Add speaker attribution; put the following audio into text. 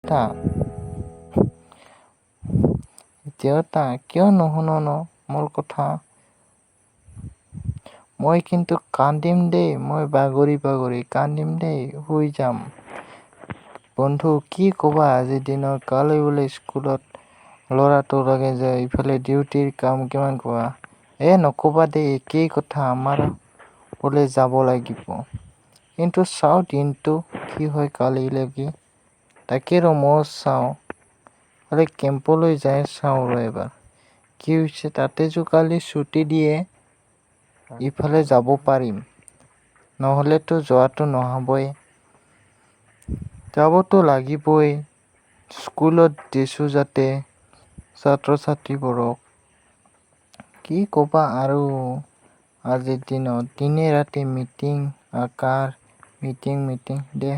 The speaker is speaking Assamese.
Speaker 1: তা দেউতা কিয় নুশুন ন মোৰ কথা? মই কিন্তু কান্দিম দেই, মই বাগৰি কান্দিম দেই, শুই যাম। বন্ধু কি ক'বা আজিৰ দিনত, কালি বোলে স্কুলত ল'ৰাটো লাগে যে ইফালে ডিউটিৰ কাম কিমান কোৱা? নক'বা দেই, একেই কথা, আমাৰ বোলে যাব লাগিব। কিন্তু চাওঁ দিনটো কি হয় কালিলৈকে, তাকে মই চাওঁ। কালি কেম্পলৈ যাই চাওঁ এবাৰ কি হৈছে, তাতে যে কালি ছুটি দিয়ে ইফালে যাব পাৰিম, নহ'লেতো যোৱাটো নহ'বই। যাবতো লাগিবই, স্কুলত দিছোঁ যাতে ছাত্ৰ-ছাত্ৰীবোৰক। কি ক'বা আৰু আজিৰ দিনত দিনে ৰাতি মিটিং, মিটিং দে।